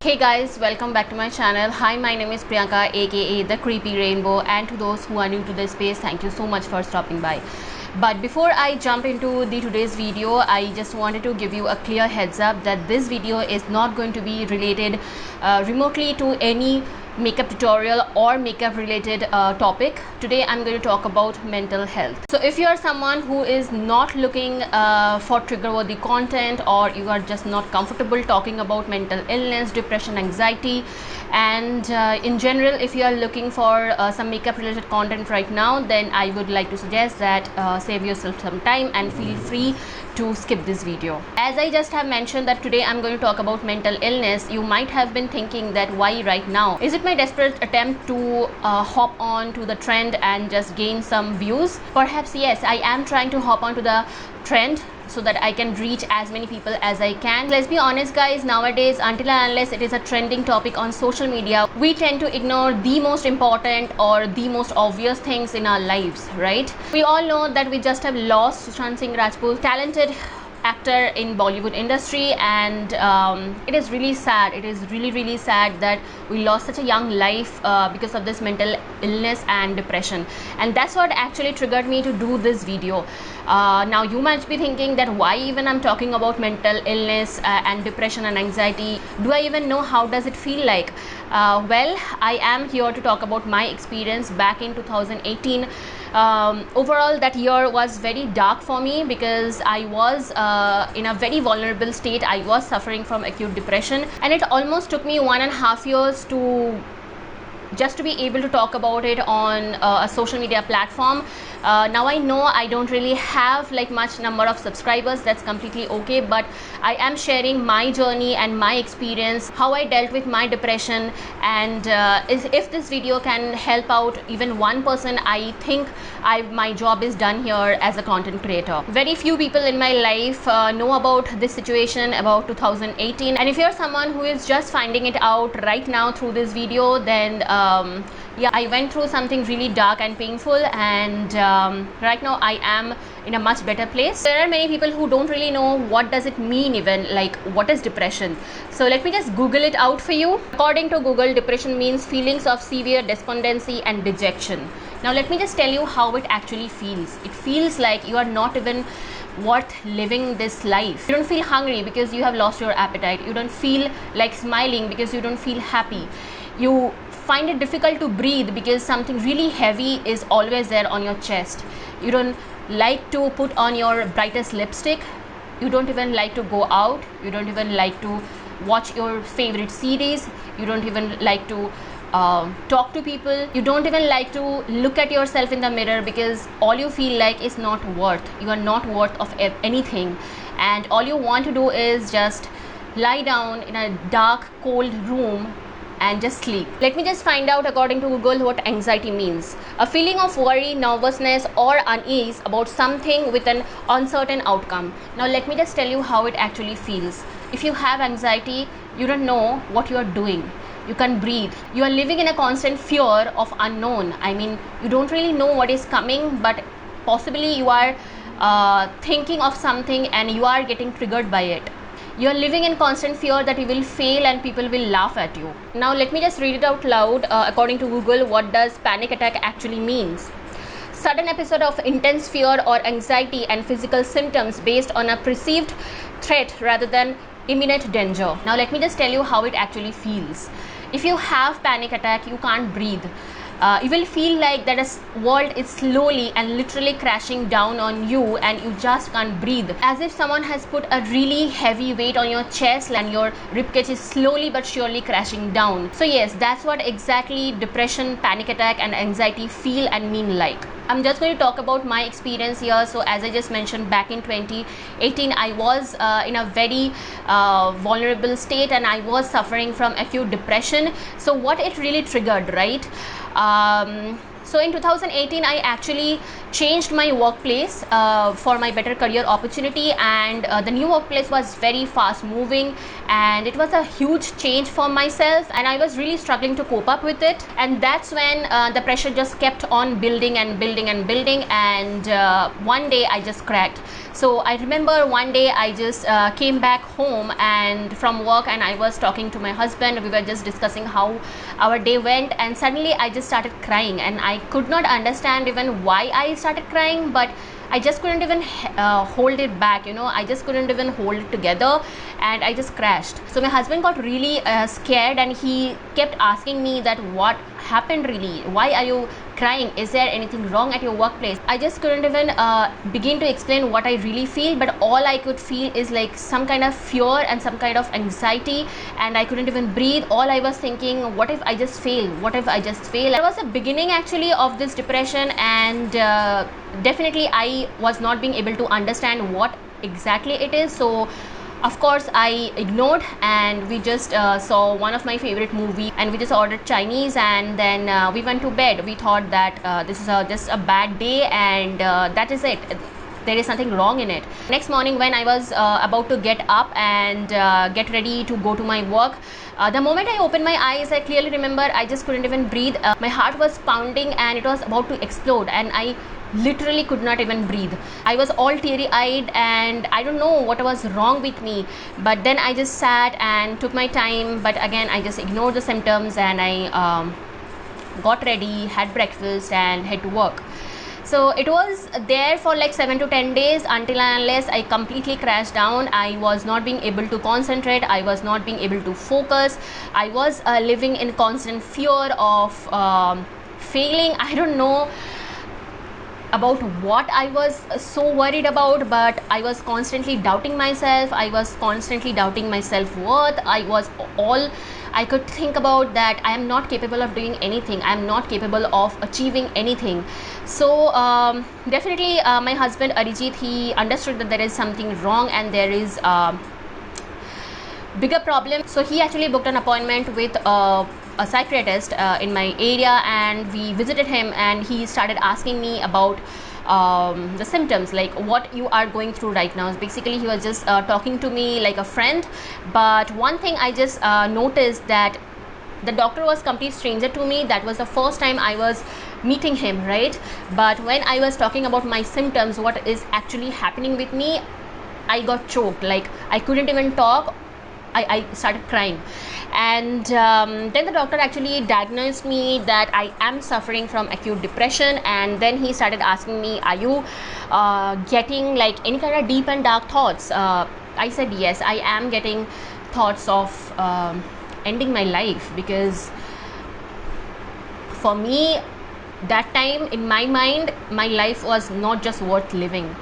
Hey guys, welcome back to my channel. Hi, my name is Priyanka aka The Creepy Rainbow, and to those who are new to this space, thank you so much for stopping by. But before I jump into today's video, I just wanted to give you a clear heads up that this video is not going to be related remotely to any makeup tutorial or makeup related topic. Today I'm going to talk about mental health. So if you are someone who is not looking for trigger worthy content, or you are just not comfortable talking about mental illness, depression, anxiety, and in general, if you are looking for some makeup related content right now, then I would like to suggest that save yourself some time and feel free to skip this video. As I just have mentioned that today I'm going to talk about mental illness, you might have been thinking that why right now? Is it my desperate attempt to hop on to the trend and just gain some views? Perhaps yes, I am trying to hop on to the trend so that I can reach as many people as I can. Let's be honest guys, nowadays until and unless it is a trending topic on social media, we tend to ignore the most important or the most obvious things in our lives, right? We all know that we just have lost Sushant Singh Rajput, talented actor in Bollywood industry, and it is really sad. It is really sad that we lost such a young life because of this mental illness and depression, and that's what actually triggered me to do this video. Now you might be thinking that why even I'm talking about mental illness and depression and anxiety. Do I even know how does it feel like? Well, I am here to talk about my experience back in 2018. Overall, that year was very dark for me because I was in a very vulnerable state. I was suffering from acute depression, and it almost took me 1.5 years to just to be able to talk about it on a social media platform. Now I know I don't really have like much number of subscribers. That's completely okay, but I am sharing my journey and my experience, how I dealt with my depression, and if this video can help out even one person, I think my job is done here as a content creator. Very few people in my life know about this situation about 2018, and if you're someone who is just finding it out right now through this video, then yeah, I went through something really dark and painful, and right now I am in a much better place. There are many people who don't really know what does it mean, even like what is depression. So let me just Google it out for you. According to Google, depression means feelings of severe despondency and dejection. Now let me just tell you how it actually feels. It feels like you are not even worth living this life. You don't feel hungry because you have lost your appetite. You don't feel like smiling because you don't feel happy. You find it difficult to breathe because something really heavy is always there on your chest. You don't like to put on your brightest lipstick. You don't even like to go out. You don't even like to watch your favorite series. You don't even like to talk to people. You don't even like to look at yourself in the mirror because all you feel like is not worth. You are not worth of anything, and all you want to do is just lie down in a dark, cold room and just sleep. Let me just find out according to Google what anxiety means. A feeling of worry, nervousness, or unease about something with an uncertain outcome. Now let me just tell you how it actually feels. If you have anxiety, you don't know what you are doing. You can't breathe. You are living in a constant fear of unknown. I mean, you don't really know what is coming, but possibly you are thinking of something and you are getting triggered by it. You are living in constant fear that you will fail and people will laugh at you. Now let me just read it out loud. According to Google, what does panic attack actually means? Sudden episode of intense fear or anxiety and physical symptoms based on a perceived threat rather than imminent danger. Now let me just tell you how it actually feels. If you have panic attack, you can't breathe. You will feel like that a world is slowly and literally crashing down on you, and you just can't breathe, as if someone has put a really heavy weight on your chest and your ribcage is slowly but surely crashing down. So yes, that's what exactly depression, panic attack and anxiety feel and mean like. I'm just going to talk about my experience here. So as I just mentioned, back in 2018 I was in a very vulnerable state, and I was suffering from acute depression. So what it really triggered, right? So So in 2018, I actually changed my workplace for my better career opportunity, and the new workplace was very fast moving, and it was a huge change for myself, and I was really struggling to cope up with it. And that's when the pressure just kept on building and building and building, and one day I just cracked. So I remember one day I just came back home and from work, and I was talking to my husband. We were just discussing how our day went, and suddenly I just started crying, and I could not understand even why I started crying, but I just couldn't even hold it back, I just couldn't even hold it together, and I just crashed. So my husband got really scared, and he kept asking me that what happened really, why are you crying, is there anything wrong at your workplace? I just couldn't even begin to explain what I really feel, but all I could feel is like some kind of fear and some kind of anxiety, and I couldn't even breathe. All I was thinking, what if I just fail, what if I just fail? That was the beginning actually of this depression, and definitely I was not being able to understand what exactly it is. So of course I ignored, and we just saw one of my favorite movie, and we just ordered Chinese, and then we went to bed. We thought that this is just a bad day, and that is it, there is nothing wrong in it. Next morning when I was about to get up and get ready to go to my work, the moment I opened my eyes, I clearly remember I just couldn't even breathe. My heart was pounding and it was about to explode, and I literally could not even breathe. I was all teary eyed, and I don't know what was wrong with me, but then I just sat and took my time, but again I just ignored the symptoms, and I got ready, had breakfast, and head to work. So it was there for like 7 to 10 days, until and unless I completely crashed down. I was not being able to concentrate, I was not being able to focus, I was living in constant fear of failing. I don't know about what I was so worried about, but I was constantly doubting myself, I was constantly doubting my self-worth. All I could think about that I am not capable of doing anything, I am not capable of achieving anything. So definitely my husband Arijit, he understood that there is something wrong and there is bigger problem. So he actually booked an appointment with a psychiatrist in my area, and we visited him, and he started asking me about the symptoms, like what you are going through right now. Basically he was just talking to me like a friend, but one thing I just noticed, that the doctor was complete stranger to me. That was the first time I was meeting him, right? But when I was talking about my symptoms, what is actually happening with me, I got choked, like I couldn't even talk. I started crying, and then the doctor actually diagnosed me that I am suffering from acute depression. And then he started asking me, are you getting like any kind of deep and dark thoughts? I said yes, I am getting thoughts of ending my life, because for me that time in my mind, my life was not just worth living.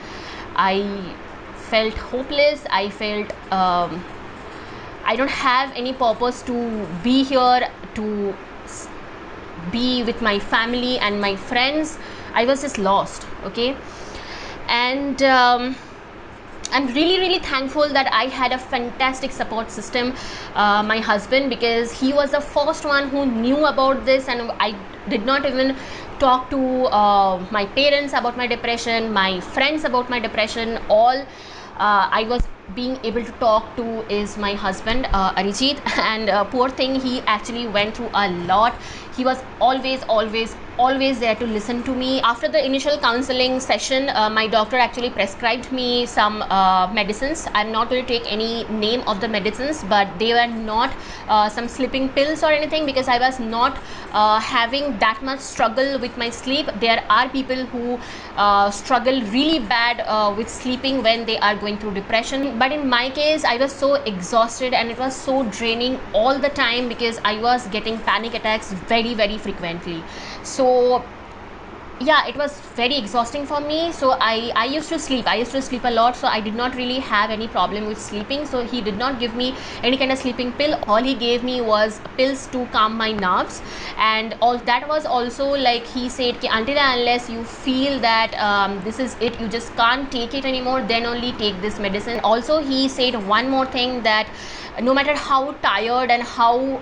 I felt hopeless, I felt I don't have any purpose to be here, to be with my family and my friends. I was just lost, okay? And I'm really thankful that I had a fantastic support system, my husband, because he was the first one who knew about this, and I did not even talk to my parents about my depression, my friends about my depression. All I was being able to talk to is my husband Arijit, and poor thing, he actually went through a lot. He was always there to listen to me. After the initial counseling session, my doctor actually prescribed me some medicines. I'm not going to take any name of the medicines, but they were not some sleeping pills or anything, because I was not having that much struggle with my sleep. There are people who struggle really bad with sleeping when they are going through depression, but in my case I was so exhausted and it was so draining all the time, because I was getting panic attacks very frequently. So yeah, it was very exhausting for me. So I used to sleep a lot, so I did not really have any problem with sleeping. So he did not give me any kind of sleeping pill. All he gave me was pills to calm my nerves, and all that was also like he said, until and unless you feel that this is it, you just can't take it anymore, then only take this medicine. Also he said one more thing, that no matter how tired and how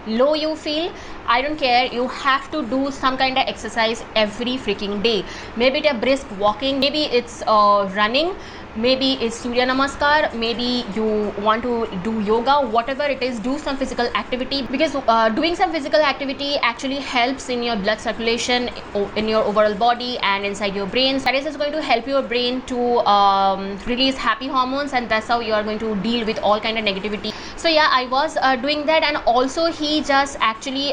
low you feel, I don't care, you have to do some kind of exercise every freaking day. Maybe it's a brisk walking, maybe it's running, maybe it's Surya Namaskar, maybe you want to do yoga, whatever it is, do some physical activity, because doing some physical activity actually helps in your blood circulation, in your overall body and inside your brain. That is going to help your brain to release happy hormones, and that's how you are going to deal with all kind of negativity. So yeah, I was doing that, and also he just actually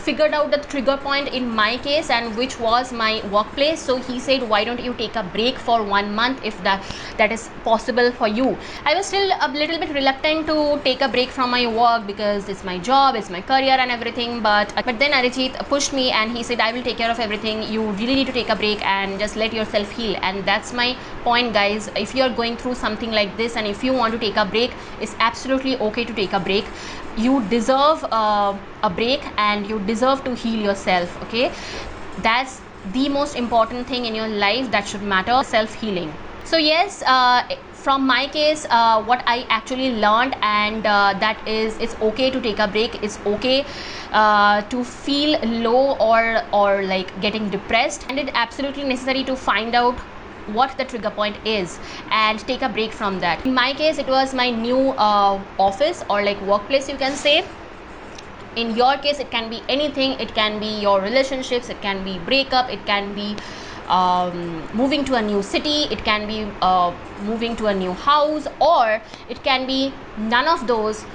figured out the trigger point in my case, and which was my workplace. So he said, why don't you take a break for 1 month if that is possible for you. I was still a little bit reluctant to take a break from my work because it's my job, it's my career and everything, but then Arijit pushed me and he said, I will take care of everything, you really need to take a break and just let yourself heal. And that's my point, guys. If you're going through something like this and if you want to take a break, it's absolutely okay to take a break. You deserve a break and you deserve to heal yourself, okay? That's the most important thing in your life that should matter, self-healing. So yes, from my case, what I actually learned, and that is, it's okay to take a break. It's okay to feel low or like getting depressed, and it's absolutely necessary to find out what the trigger point is and take a break from that. In my case, it was my new office, or like workplace, you can say. In your case, it can be anything. It can be your relationships, it can be breakup, it can be moving to a new city, it can be moving to a new house, or it can be none of those.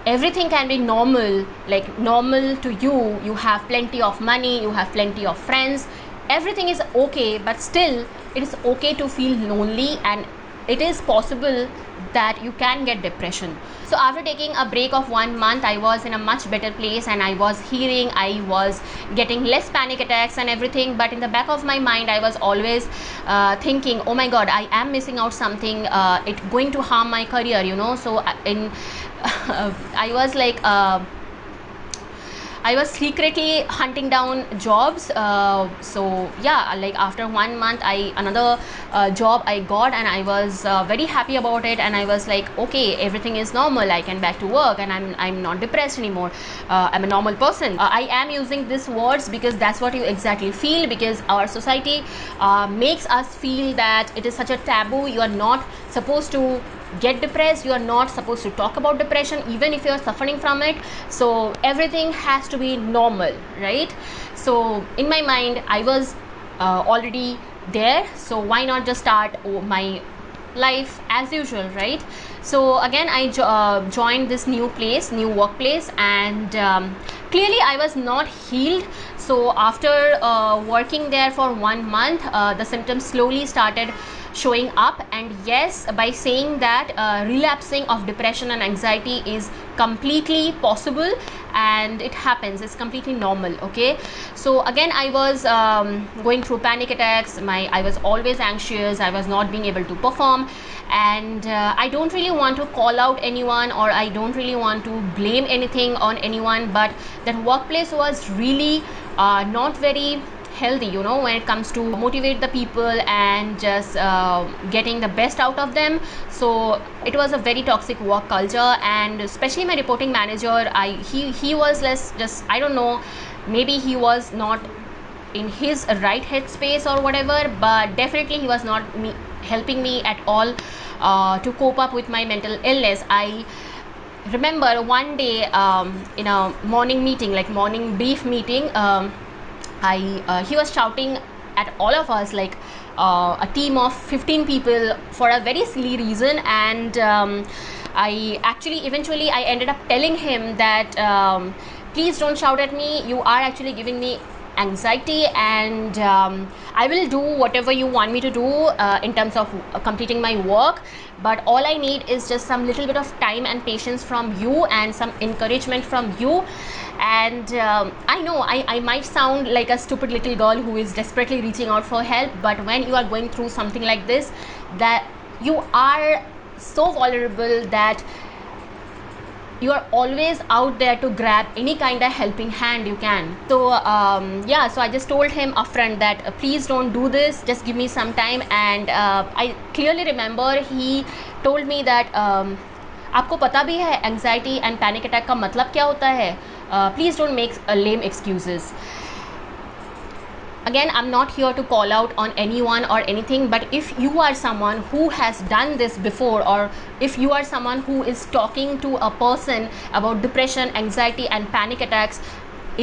Everything can be normal, like normal to you. You have plenty of money, you have plenty of friends, everything is okay, but still it is okay to feel lonely, and it is possible that you can get depression. So after taking a break of 1 month, I was in a much better place and I was healing. I was getting less panic attacks and everything, but in the back of my mind I was always thinking, oh my god, I am missing out something, it's going to harm my career, you know. So I was like I was secretly hunting down jobs. So yeah, like after 1 month, another job I got, and I was very happy about it. And I was like, okay, everything is normal. I can back to work, and I'm not depressed anymore. I'm a normal person. I am using these words because that's what you exactly feel. Because our society makes us feel that it is such a taboo. You are not supposed to get depressed, you are not supposed to talk about depression even if you are suffering from it. So everything has to be normal, right? So in my mind I was already there, so why not just start my life as usual, right? So again I joined this new workplace, and clearly I was not healed. So after working there for 1 month, the symptoms slowly started showing up. And yes, by saying that, relapsing of depression and anxiety is completely possible, and it happens, it's completely normal, okay? So again I was going through panic attacks, I was always anxious, I was not being able to perform, and I don't really want to call out anyone, or I don't really want to blame anything on anyone, but that workplace was really not very healthy, you know, when it comes to motivate the people and just getting the best out of them. So it was a very toxic work culture, and especially my reporting manager, he was less, just I don't know, maybe he was not in his right headspace or whatever, but definitely he was not helping me at all to cope up with my mental illness. I remember one day in a morning meeting, like morning brief meeting, he was shouting at all of us, like a team of 15 people, for a very silly reason. And I actually eventually I ended up telling him that please don't shout at me, you are actually giving me anxiety, and I will do whatever you want me to do in terms of completing my work, but all I need is just some little bit of time and patience from you and some encouragement from you. And I know I might sound like a stupid little girl who is desperately reaching out for help, but when you are going through something like this, that you are so vulnerable that you are always out there to grab any kind of helping hand you can. So yeah, so I just told him upfront that please don't do this, just give me some time. And I clearly remember he told me that आपको पता भी है anxiety and panic attack का मतलब क्या होता है. Please don't make lame excuses. Again, I'm not here to call out on anyone or anything, but if you are someone who has done this before, or if you are someone who is talking to a person about depression, anxiety and panic attacks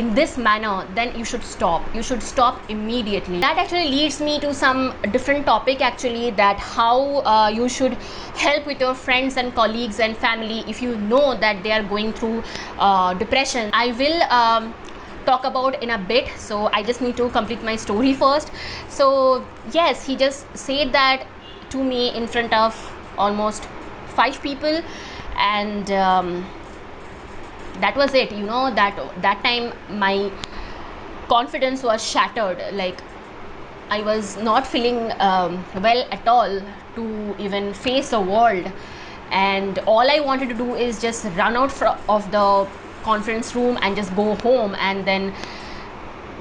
in this manner, then you should stop. You should stop immediately. That actually leads me to some different topic actually, that how you should help with your friends and colleagues and family if you know that they are going through depression. I will talk about in a bit, so I just need to complete my story first. So yes, he just said that to me in front of almost 5 people, and that was it. That time my confidence was shattered. Like, I was not feeling well at all to even face the world, and all I wanted to do is just run out of the conference room and just go home, and then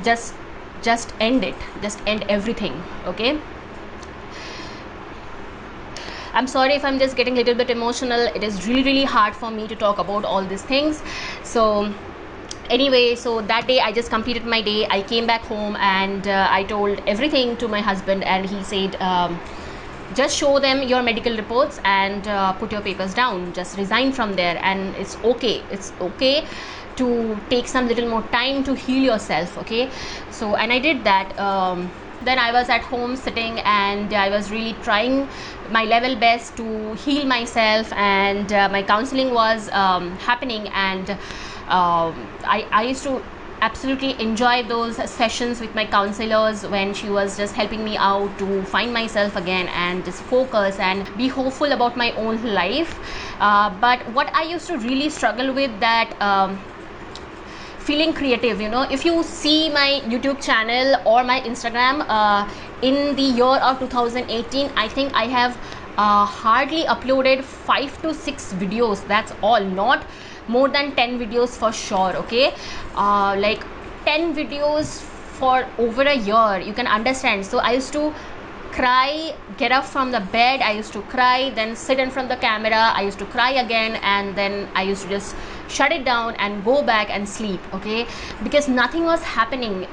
just end it, just end everything. Okay, I'm sorry if I'm just getting a little bit emotional. It is really hard for me to talk about all these things. So anyway, so that day I just completed my day. I came back home, and I told everything to my husband, and he said, just show them your medical reports and put your papers down, just resign from there, and it's okay to take some little more time to heal yourself. Okay, so and I did that. Then I was at home sitting, and I was really trying my level best to heal myself, and my counseling was happening, and I used to absolutely enjoy those sessions with my counselors, when she was just helping me out to find myself again and just focus and be hopeful about my own life. But what I used to really struggle with, that feeling creative. If you see my YouTube channel or my Instagram, in the year of 2018, I think I have hardly uploaded 5 to 6 videos. That's all, not more than 10 videos for sure. Okay, like 10 videos for over a year, you can understand. So I used to cry, get up from the bed, I used to cry, then sit in front of the camera, I used to cry again, and then I used to just shut it down and go back and sleep. Okay, because nothing was happening,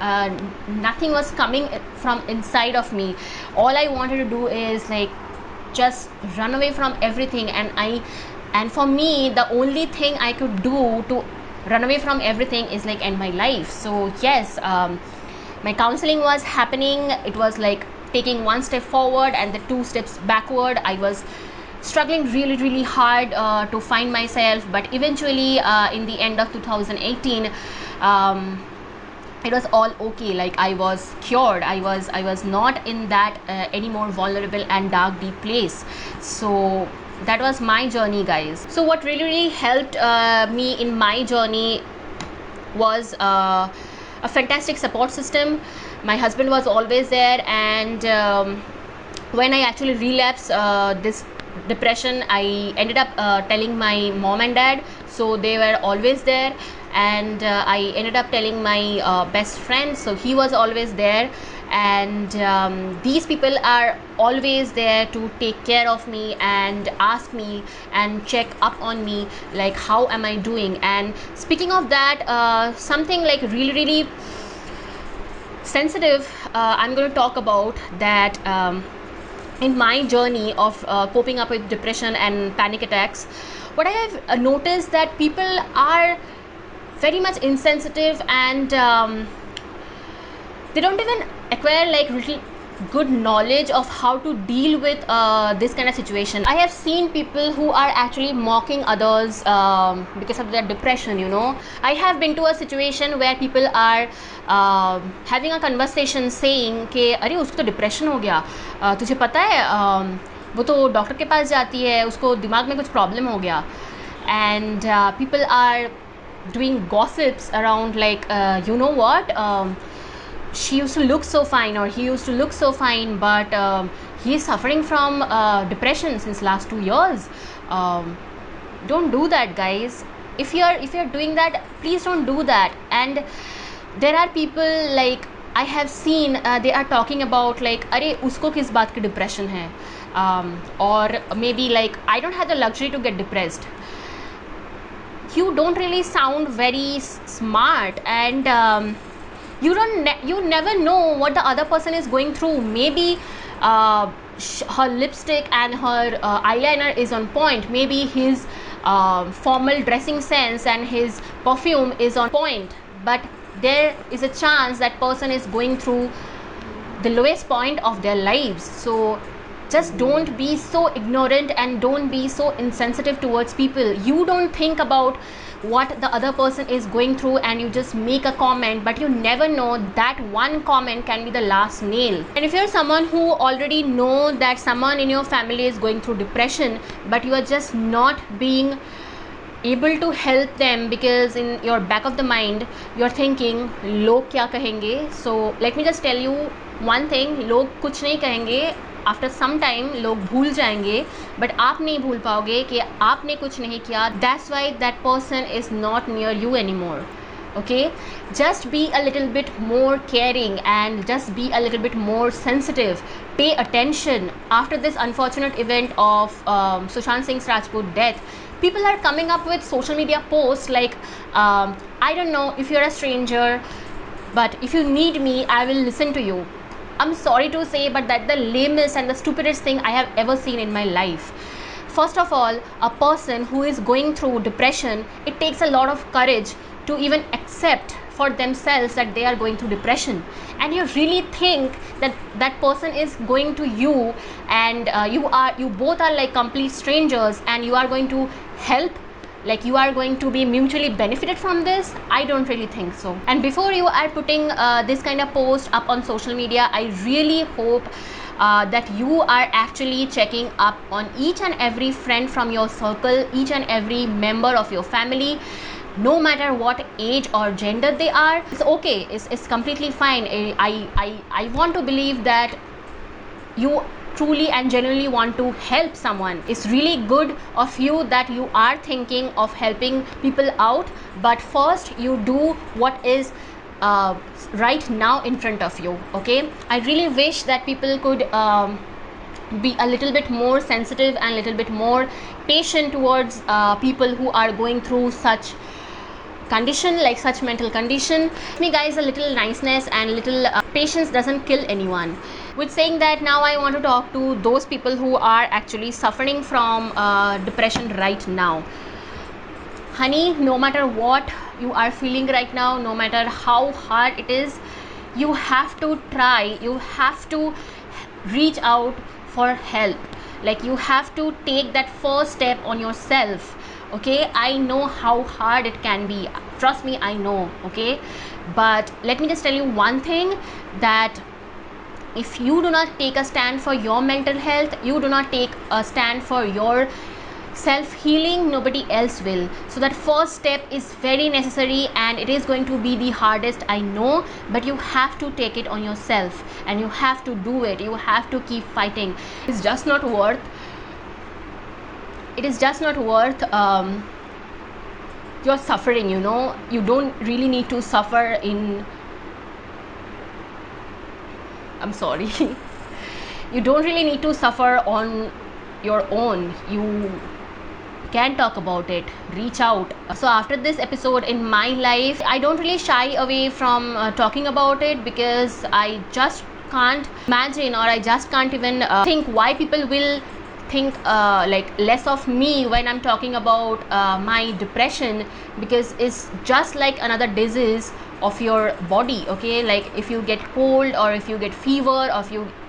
nothing was coming from inside of me. All I wanted to do is like just run away from everything, and for me, the only thing I could do to run away from everything is like end my life. So yes, my counseling was happening. It was like taking one step forward and the 2 steps backward. I was struggling really hard to find myself, but eventually in the end of 2018, it was all okay. Like, I was cured. I was not in that any more vulnerable and dark deep place. So that was my journey, guys. So what really helped me in my journey was a fantastic support system. My husband was always there, and when I actually relapsed this depression, I ended up telling my mom and dad, so they were always there. And I ended up telling my best friend, so he was always there. And these people are always there to take care of me and ask me and check up on me, like how am I doing. And speaking of that, something like really sensitive, I'm going to talk about that. In my journey of coping up with depression and panic attacks, what I have noticed, that people are very much insensitive, and they don't even acquire like really good knowledge of how to deal with this kind of situation. I have seen people who are actually mocking others because of their depression. I have been to a situation where people are having a conversation saying कि अरे उसको तो depression हो गया, तुझे पता है वो तो डॉक्टर के पास जाती है, उसको दिमाग में कुछ प्रॉब्लम हो गया. And people are doing gossips around, like you know what, she used to look so fine, or he used to look so fine, but he is suffering from depression since last 2 years. Don't do that, guys. If you're doing that, please don't do that. And there are people like I have seen they are talking about like, अरे उसको किस बात की depression है, or maybe like, I don't have the luxury to get depressed. You don't really sound very smart, and you never know what the other person is going through. Maybe her lipstick and her eyeliner is on point, maybe his formal dressing sense and his perfume is on point, but there is a chance that person is going through the lowest point of their lives. So just don't be so ignorant and don't be so insensitive towards people. You don't think about what the other person is going through and you just make a comment, but you never know that one comment can be the last nail. And if you're someone who already know that someone in your family is going through depression, but you are just not being able to help them because in your back of the mind you're thinking log kya kahenge. So let me just tell you one thing, log kuch nahi kahenge, after some time लोग भूल जाएंगे, but आप नहीं भूल पाओगे कि आपने कुछ नहीं किया. That's why that person is not near you any more. Okay, just be a little bit more caring and just be a little bit more sensitive. Pay attention. After this unfortunate event of Sushant Singh Rajput death, people are coming up with social media posts like, I don't know if you're a stranger, but if you need me, I will listen to you. I'm sorry to say, but that's the lamest and the stupidest thing I have ever seen in my life. First of all, a person who is going through depression, it takes a lot of courage to even accept for themselves that they are going through depression. And you really think that that person is going to you, and you both are like complete strangers, and you are going to help, like you are going to be mutually benefited from this? I don't really think so. And before you are putting this kind of post up on social media, I really hope that you are actually checking up on each and every friend from your circle, each and every member of your family, no matter what age or gender they are. It's okay, it's completely fine. I want to believe that you truly and genuinely want to help someone. It's really good of you that you are thinking of helping people out, but first you do what is right now in front of you. Okay, I really wish that people could be a little bit more sensitive and a little bit more patient towards people who are going through such condition, like such mental condition. Me guys, a little niceness and little patience doesn't kill anyone. With saying that, now I want to talk to those people who are actually suffering from depression right now. Honey, no matter what you are feeling right now, no matter how hard it is, you have to try, you have to reach out for help. Like you have to take that first step on yourself. Okay, I know how hard it can be, trust me, I know. Okay, but let me just tell you one thing, that if you do not take a stand for your mental health, you do not take a stand for your self-healing, nobody else will. So that first step is very necessary, and it is going to be the hardest, I know, but you have to take it on yourself and you have to do it. You have to keep fighting. It's just not worth your suffering, you know. You don't really need to suffer in, I'm sorry, you don't really need to suffer on your own. You can talk about it, reach out. So after this episode in my life, I don't really shy away from talking about it, because I just can't imagine, or I just can't even think why people will think like less of me when I'm talking about my depression, because it's just like another disease of your body. Okay, like if you get cold, or if you get fever,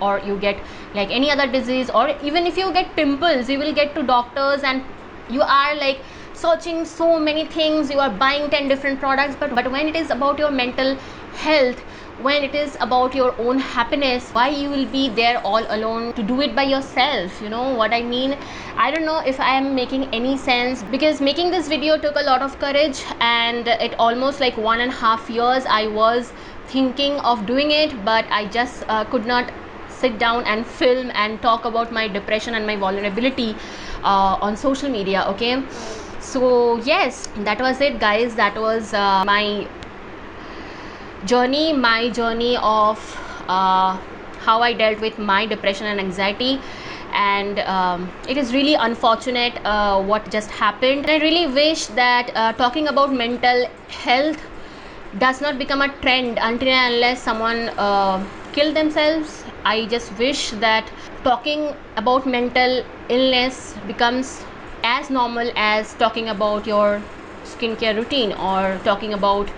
or you get like any other disease, or even if you get pimples, you will get to doctors and you are like searching so many things, you are buying 10 different products, but when it is about your mental health, when it is about your own happiness, why you will be there all alone to do it by yourself? You know what I mean? I don't know if I am making any sense, because making this video took a lot of courage, and it almost like 1.5 years I was thinking of doing it, but I just could not sit down and film and talk about my depression and my vulnerability on social media. Okay, so yes, that was it guys. That was my journey, my journey of how I dealt with my depression and anxiety. And it is really unfortunate what just happened. I really wish that talking about mental health does not become a trend until and unless someone kill themselves. I just wish that talking about mental illness becomes as normal as talking about your skincare routine or talking about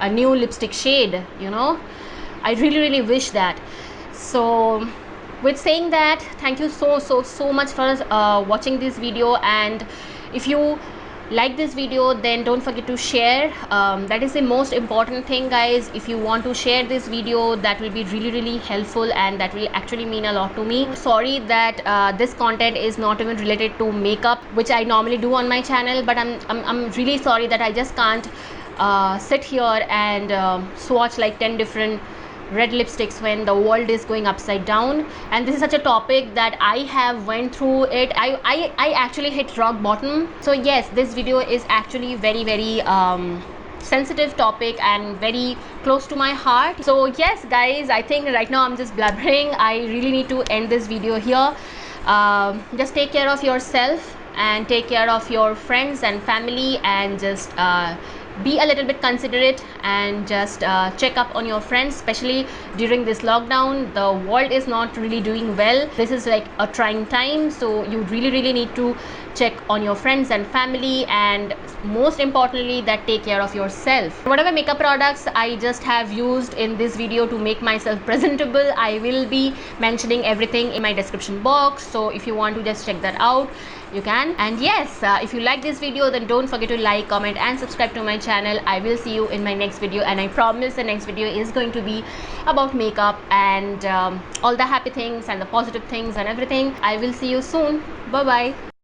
a new lipstick shade, you know. I really wish that. So with saying that, thank you so much for watching this video. And if you like this video, then don't forget to share. That is the most important thing, guys. If you want to share this video, that will be really helpful, and that will actually mean a lot to me. Sorry that this content is not even related to makeup, which I normally do on my channel, but I'm really sorry that I just can't sit here and swatch like 10 different red lipsticks when the world is going upside down. And this is such a topic that I have went through it. I actually hit rock bottom. So yes, this video is actually very sensitive topic and very close to my heart. So yes guys, I think right now I'm just blabbering. I really need to end this video here. Just take care of yourself and take care of your friends and family, and just be a little bit considerate, and just check up on your friends, especially during this lockdown. The world is not really doing well. This is like a trying time, so you really need to check on your friends and family, and most importantly that take care of yourself. Whatever makeup products I just have used in this video to make myself presentable, I will be mentioning everything in my description box, so if you want to just check that out, you can. And yes, if you like this video, then don't forget to like, comment and subscribe to my channel. I will see you in my next video, and I promise the next video is going to be about makeup and all the happy things and the positive things and everything. I will see you soon. Bye bye.